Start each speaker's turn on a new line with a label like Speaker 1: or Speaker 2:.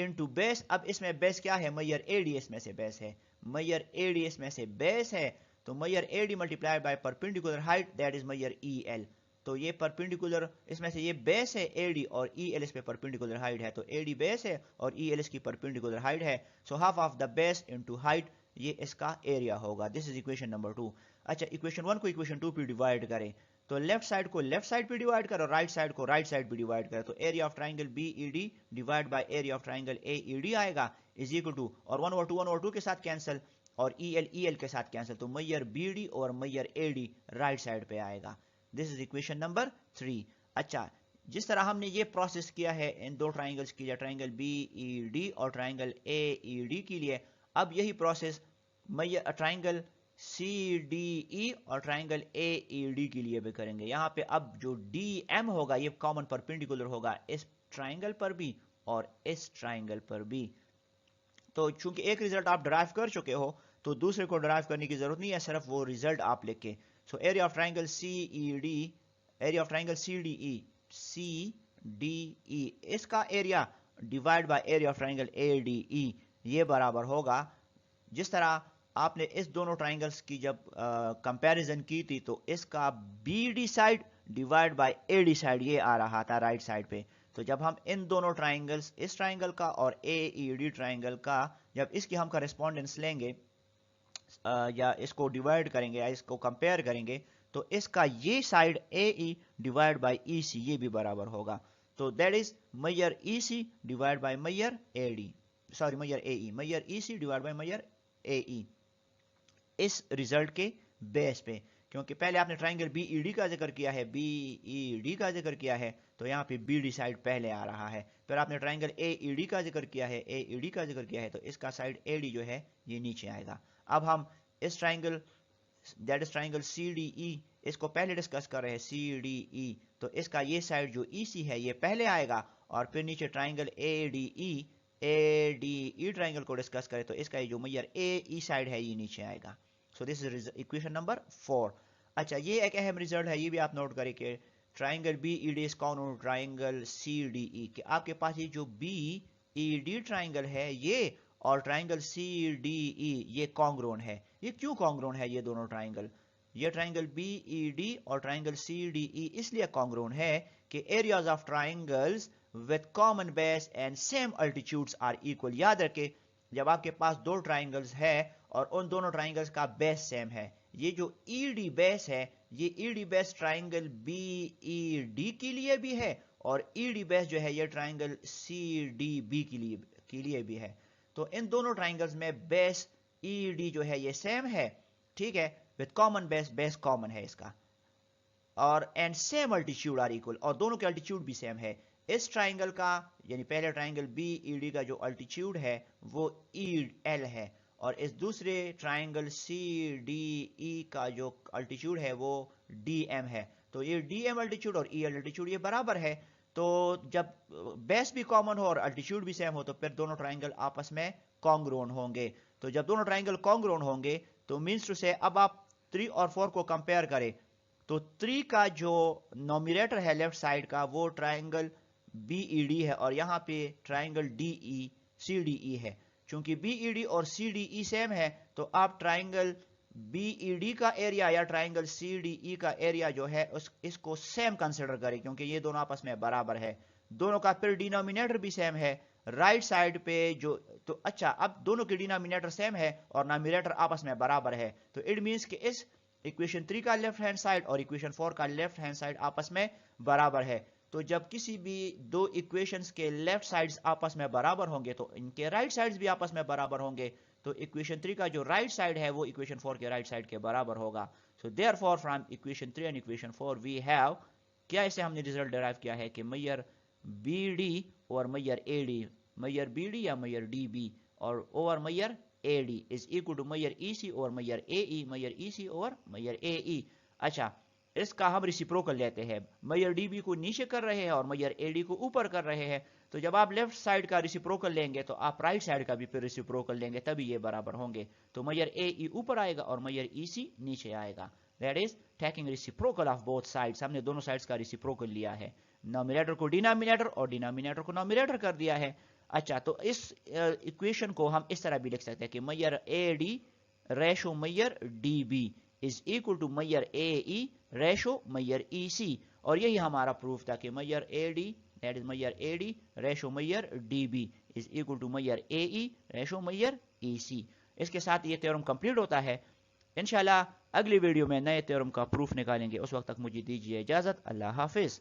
Speaker 1: Into بیس. اب اس میں بیس کیا ہے؟ میجر اے ڈی اس میں سے بیس ہے. میجر اے ڈی اس میں سے بیس ہے تو measure A D multiply by perpendicular height that is measure E L. تو یہ پرپینڈیکولر اس میں سے یہ بیس ہے اے ڈی اور ای ایل اس پہ پرپینڈیکولر ہائٹ ہے. تو اے ڈی بیس ہے اور ای ایل اس کی پرپینڈیکولر ہائٹ ہے. So half of the base into height یہ اس کا ایریا ہوگا. This is equation number 2. اچھا اکویشن 1 کو اکویشن 2 پہ ڈیوائڈ کریں تو لیفٹ سائڈ کو لیفٹ سائڈ پہ ڈیوائڈ کرو, رائٹ سائڈ کو رائٹ سائڈ پہ ڈیوائڈ کرو. تو area of triangle B E D divide by area of triangle A E D آئے گا از اکول ٹو, اور 1 اور 2 کے ساتھ کینسل اور ای ایل کے ساتھ کینسل. تو میجر بی ڈی اور measure A D right side پہ آئے گا. دس از اکویشن نمبر 3. اچھا جس طرح ہم نے یہ پروسیس کیا ہے ان دو ٹرائنگلز کے لیے, ٹرائنگل بی ای ڈی اور ٹرائنگل اے ای ڈی کے لیے, اب یہی process triangle C D E اور ٹرائنگل اے ای ڈی کے لیے بھی کریں گے. یہاں پہ اب جو ڈی ایم ہوگا یہ کامن پرپینڈیکولر ہوگا اس ٹرائنگل پر بھی اور اس ٹرائنگل پر بھی. تو چونکہ ایک ریزلٹ آپ ڈرائیو کر چکے ہو تو دوسرے کو ڈرائیو کرنے کی ضرورت نہیں ہے, صرف وہ ریزلٹ آپ لکھ کے. So area of triangle C E D, area of triangle C D E اس کا area divide by area of triangle A D E یہ برابر ہوگا. جس طرح آپ نے اس دونوں ٹرائنگلز کی جب کمپیریزن کی تھی تو اس کا B D side divide by a D side یہ آ رہا تھا رائٹ سائڈ پہ. تو جب ہم ان دونوں ٹرائنگلز اس ٹرائنگل کا اور اے ای ڈی ٹرائنگل کا جب اس کی ہم کرسپونڈنس لیں گے یا اس کو ڈیوائڈ کریں گے یا اس کو کمپیئر کریں گے تو اس کا یہ side A E divide by E C یہ بھی برابر ہوگا. تو that is measure E C divide by measure A D, sorry measure A E, measure E C divide by measure A E اس ریزلٹ کے بیس پہ. کیونکہ پہلے آپ نے ٹرائنگل بی ای ڈی کا ذکر کیا ہے, بی ای ڈی کا ذکر کیا ہے تو یہاں پہ بی ڈی سائڈ پہلے آ رہا ہے. پھر آپ نے ٹرائنگل اے ای ڈی کا ذکر کیا ہے, اے ای ڈی کا ذکر کیا ہے تو اس کا سائڈ اے ڈی جو ہے یہ نیچے آئے گا. اب ہم اس triangle that is triangle C D E اس کو پہلے ڈسکس کر رہے ہیں سی ڈی ای, تو اس کا یہ سائڈ جو ای سی ہے یہ پہلے آئے گا اور پھر نیچے triangle A D E triangle کو ڈسکس کرے تو اس کا جو میجر اے ای سائڈ ہے یہ نیچے آئے گا. سو دس از اکویشن نمبر 4. اچھا یہ ایک اہم ریزلٹ ہے, یہ بھی آپ نوٹ کریں کہ triangle B E D is congruent to triangle C D E, کہ آپ کے پاس یہ جو بی ای ڈی ٹرائنگل ہے یہ اور ٹرائنگل سی ڈی ای یہ کانگرون ہے. یہ کیوں کانگرون ہے یہ دونوں ٹرائنگل؟ یہ ٹرائنگل بی ای ڈی اور ٹرائنگل سی ڈی ای اس لیے کانگرون ہے کہ areas of triangles with common base and same altitudes are equal. یاد رکھیں جب آپ کے پاس دو ٹرائنگلز ہے اور ان دونوں ٹرائنگلز کا بیس سیم ہے, یہ جو ای ڈی بیس ہے یہ E D base triangle B E D کے لیے بھی ہے اور ای ڈی بیس جو ہے یہ ٹرائنگل سی ڈی بی کے لیے بھی ہے. تو ان دونوں ٹرائنگلز میں بیس ای ڈی جو ہے یہ سیم ہے, ٹھیک ہے, with common base, base common ہے اس کا, اور and same altitude are equal اور دونوں کے الٹیچیوڈ بھی سیم ہے. اس ٹرائنگل کا یعنی پہلے ٹرائنگل بی ای ڈی کا جو الٹیچیوڈ ہے وہ ای ایل ہے اور اس دوسرے ٹرائنگل سی ڈی ای کا جو الٹیچیوڈ ہے وہ ڈی ایم ہے. تو یہ ڈی ایم الٹیچیوڈ اور ای ایل الٹیچیوڈ یہ برابر ہے. تو جب بیس بھی کامن ہو اور الٹیچیوڈ بھی سیم ہو تو پھر دونوں ٹرائنگل آپس میں کانگرون ہوں گے. تو جب دونوں ٹرائنگل کانگرون ہوں گے تو مینس ٹو سے اب آپ 3 اور 4 کو کمپیئر کریں تو 3 کا جو نومیریٹر ہے لیفٹ سائڈ کا وہ ٹرائنگل بی ای ڈی ہے اور یہاں پہ triangle D E C D E ہے. چونکہ بی ای ڈی اور سی ڈی ای سیم ہے تو آپ ٹرائنگل بی ای ڈی کا ایریا یا ٹرائنگل سی ڈی ای کا ایریا جو ہے اس کو سیم کنسیڈر کریں کیونکہ یہ دونوں آپس میں برابر ہے. دونوں کا پھر ڈینومینیٹر بھی سیم ہے رائٹ سائڈ پہ جو, تو اچھا اب دونوں کے ڈینومینیٹر سیم ہے اور نومیریٹر آپس میں برابر ہے تو اٹ مینس کہ اس ایکویشن 3 کا لیفٹ ہینڈ سائڈ اور ایکویشن 4 کا لیفٹ ہینڈ سائڈ آپس میں برابر ہے. تو جب کسی بھی دو ایکویشنز کے لیفٹ سائڈز آپس میں برابر ہوں گے تو ان کے رائٹ سائڈز بھی آپس میں برابر ہوں گے. تو ایکویشن 3 کا جو رائٹ سائڈ ہے وہ ایکویشن 4 کے رائٹ سائڈ کے برابر ہوگا. So therefore from equation 3 and equation 4 we have, کیا اسے ہم نے ریزلٹ ڈرائیو کیا ہے کہ میجر بی ڈی اور measure A D, measure B D یا میجر ڈی بی اور over measure A D is equal to measure E C اور measure A E, measure E C اور میجر اے ای. اچھا اس کا ہم ریسیپروکل لیتے ہیں, میجر ڈی بی کو نیچے کر رہے ہیں اور میجر اے ڈی کو اوپر کر رہے ہیں. تو جب آپ لیفٹ سائڈ کا ریسیپروکل لیں گے تو آپ رائٹ سائڈ کا بھی پھر ریسیپروکل لیں گے تبھی یہ برابر ہوں گے. تو میجر اے ای اوپر آئے گا اور میجر ای سی نیچے آئے گا. That is taking reciprocal of both sides, ہم نے دونوں سائڈس کا ریسیپروکل لیا ہے, نومیریٹر کو ڈینامینیٹر اور ڈینامینیٹر کو نومیریٹر کر دیا ہے. اچھا تو اس ایکویشن کو ہم اس طرح بھی لکھ سکتے ہیں کہ measure A D ratio measure D B is equal to measure A E ratio measure E C. اور یہی ہمارا پروف تھا کہ measure A D that is measure A D ratio measure D B is equal to measure A E ratio measure E C. اس کے ساتھ یہ theorem complete ہوتا ہے. انشاءاللہ اگلی ویڈیو میں نئے تھیورم کا پروف نکالیں گے. اس وقت تک مجھے دیجیے اجازت. اللہ حافظ.